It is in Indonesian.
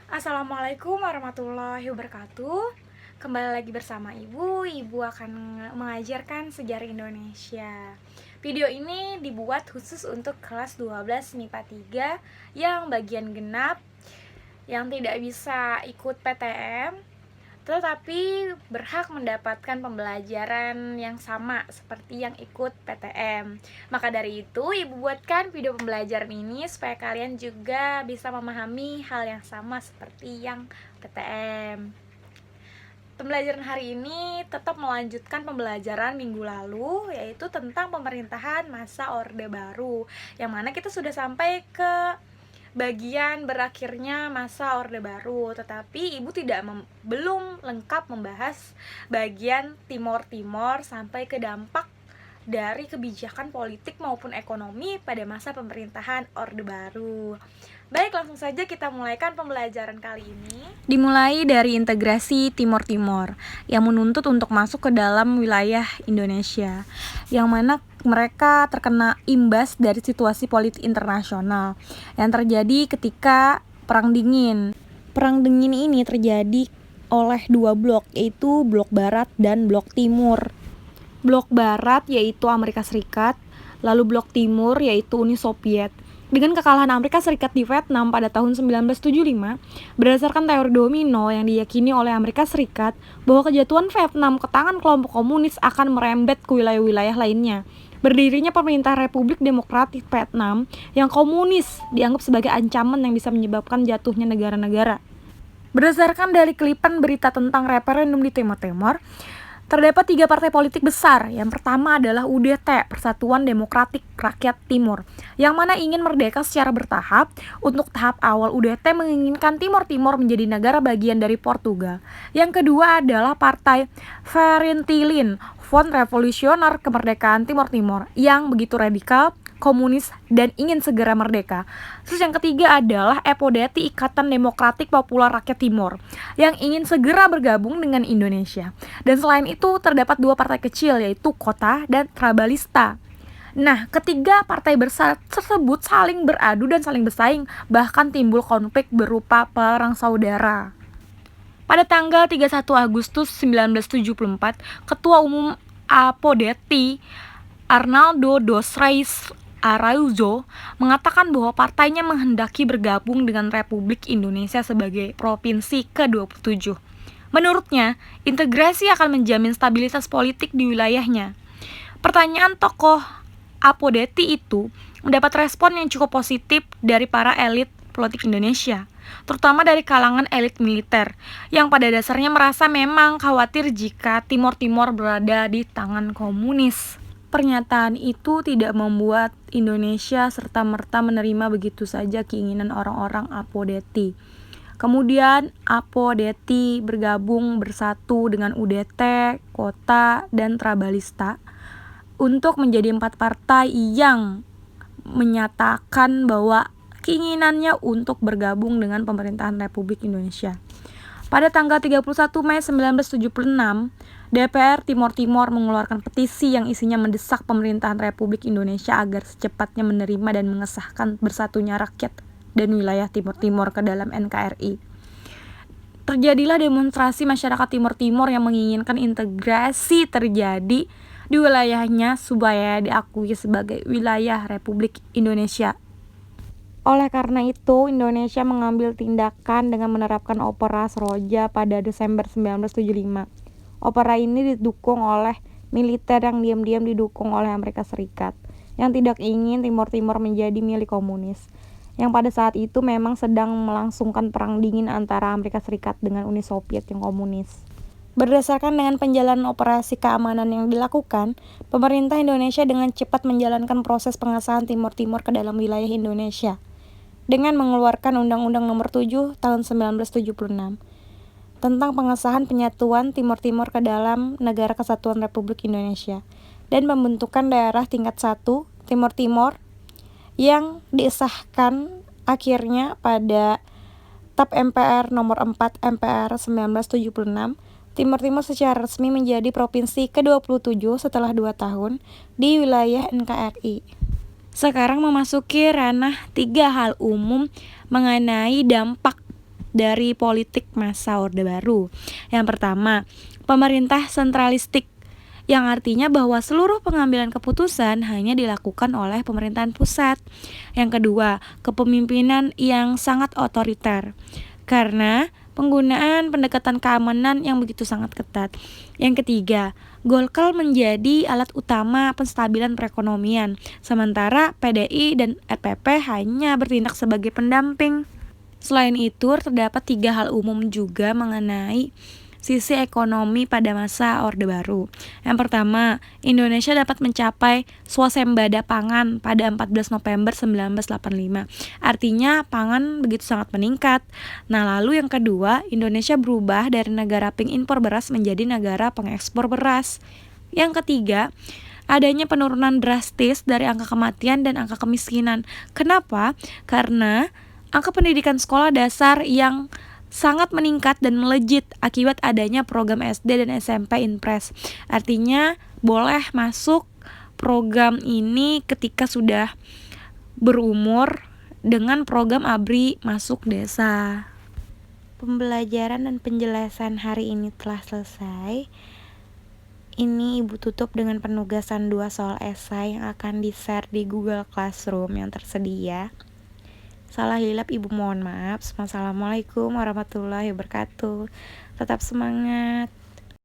Assalamualaikum warahmatullahi wabarakatuh. Kembali lagi bersama Ibu akan mengajarkan sejarah Indonesia. Video ini dibuat khusus untuk kelas 12 MIPA 3 yang bagian genap, yang tidak bisa ikut PTM tetapi berhak mendapatkan pembelajaran yang sama seperti yang ikut PTM. Maka dari itu, Ibu buatkan video pembelajaran ini supaya kalian juga bisa memahami hal yang sama seperti yang PTM. Pembelajaran hari ini tetap melanjutkan pembelajaran minggu lalu, yaitu tentang pemerintahan masa Orde Baru, yang mana kita sudah sampai ke bagian berakhirnya masa Orde Baru, tetapi Ibu belum lengkap membahas bagian Timor sampai ke dampak dari kebijakan politik maupun ekonomi pada masa pemerintahan Orde Baru. Baik, langsung saja kita mulaikan pembelajaran kali ini. Dimulai dari integrasi Timor yang menuntut untuk masuk ke dalam wilayah Indonesia, yang mana mereka terkena imbas dari situasi politik internasional yang terjadi ketika Perang Dingin. Perang Dingin ini terjadi oleh dua blok, yaitu Blok Barat dan Blok Timur. Blok Barat yaitu Amerika Serikat, lalu Blok Timur yaitu Uni Soviet. Dengan kekalahan Amerika Serikat di Vietnam pada tahun 1975, berdasarkan teori domino yang diyakini oleh Amerika Serikat bahwa kejatuhan Vietnam ke tangan kelompok komunis akan merembet ke wilayah-wilayah lainnya. Berdirinya pemerintah Republik Demokratik Vietnam yang komunis dianggap sebagai ancaman yang bisa menyebabkan jatuhnya negara-negara. Berdasarkan dari kelipan berita tentang referendum di Timor Timur, terdapat 3 partai politik besar. Yang pertama adalah UDT, Persatuan Demokratik Rakyat Timur, yang mana ingin merdeka secara bertahap. Untuk tahap awal, UDT menginginkan Timor menjadi negara bagian dari Portugal. Yang kedua adalah Partai Ferintilin, Front Revolusioner Kemerdekaan Timor, yang begitu radikal, komunis, dan ingin segera merdeka. Terus yang ketiga adalah EPODETI, Ikatan Demokratik Populer Rakyat Timor, yang ingin segera bergabung dengan Indonesia. Dan selain itu terdapat 2 partai kecil, yaitu Kota dan Trabalista. Nah, ketiga partai besar tersebut saling beradu dan saling bersaing, bahkan timbul konflik berupa perang saudara. Pada tanggal 31 Agustus 1974, Ketua Umum APODETI Arnaldo dos Reis Araújo mengatakan bahwa partainya menghendaki bergabung dengan Republik Indonesia sebagai provinsi ke-27. Menurutnya, integrasi akan menjamin stabilitas politik di wilayahnya. Pertanyaan tokoh APODETI itu mendapat respon yang cukup positif dari para elit politik Indonesia, terutama dari kalangan elit militer, yang pada dasarnya merasa memang khawatir jika Timor berada di tangan komunis. Pernyataan itu tidak membuat Indonesia serta-merta menerima begitu saja keinginan orang-orang APODETI. Kemudian APODETI bergabung bersatu dengan UDT, Kota, dan Trabalista untuk menjadi 4 partai yang menyatakan bahwa keinginannya untuk bergabung dengan pemerintahan Republik Indonesia. Pada tanggal 31 Mei 1976, DPR Timor mengeluarkan petisi yang isinya mendesak pemerintahan Republik Indonesia agar secepatnya menerima dan mengesahkan bersatunya rakyat dan wilayah Timor ke dalam NKRI. Terjadilah demonstrasi masyarakat Timor yang menginginkan integrasi terjadi di wilayahnya supaya diakui sebagai wilayah Republik Indonesia. Oleh karena itu, Indonesia mengambil tindakan dengan menerapkan Opera Seroja pada Desember 1975. Opera ini didukung oleh militer yang diam-diam didukung oleh Amerika Serikat, yang tidak ingin Timor menjadi milik komunis, yang pada saat itu memang sedang melangsungkan perang dingin antara Amerika Serikat dengan Uni Soviet yang komunis. Berdasarkan dengan penjalanan operasi keamanan yang dilakukan, pemerintah Indonesia dengan cepat menjalankan proses pengesahan Timor ke dalam wilayah Indonesia dengan mengeluarkan Undang-Undang Nomor 7 Tahun 1976 tentang pengesahan penyatuan Timor ke dalam Negara Kesatuan Republik Indonesia dan pembentukan daerah tingkat 1 Timor yang disahkan akhirnya pada TAP MPR Nomor 4 MPR 1976. Timor secara resmi menjadi provinsi ke-27 setelah 2 tahun di wilayah NKRI. Sekarang memasuki ranah 3 hal umum mengenai dampak dari politik masa Orde Baru. Yang pertama, pemerintah sentralistik, yang artinya bahwa seluruh pengambilan keputusan hanya dilakukan oleh pemerintahan pusat. Yang kedua, kepemimpinan yang sangat otoriter, karena penggunaan pendekatan keamanan yang begitu sangat ketat. Yang ketiga, Golkar menjadi alat utama penstabilan perekonomian, sementara PDI dan RPP hanya bertindak sebagai pendamping. Selain itu, terdapat 3 hal umum juga mengenai sisi ekonomi pada masa Orde Baru. Yang pertama, Indonesia dapat mencapai swasembada pangan pada 14 November 1985. Artinya pangan begitu sangat meningkat. Nah, lalu yang kedua, Indonesia berubah dari negara pengimpor beras menjadi negara pengekspor beras. Yang ketiga, adanya penurunan drastis dari angka kematian dan angka kemiskinan. Kenapa? Karena angka pendidikan sekolah dasar yang sangat meningkat dan melejit akibat adanya program SD dan SMP Inpres. Artinya boleh masuk program ini ketika sudah berumur dengan program ABRI masuk desa. Pembelajaran dan penjelasan hari ini telah selesai. Ini Ibu tutup dengan penugasan 2 soal esai yang akan di-share di Google Classroom yang tersedia. Salah hilap Ibu mohon maaf. Wassalamualaikum warahmatullahi wabarakatuh. Tetap semangat.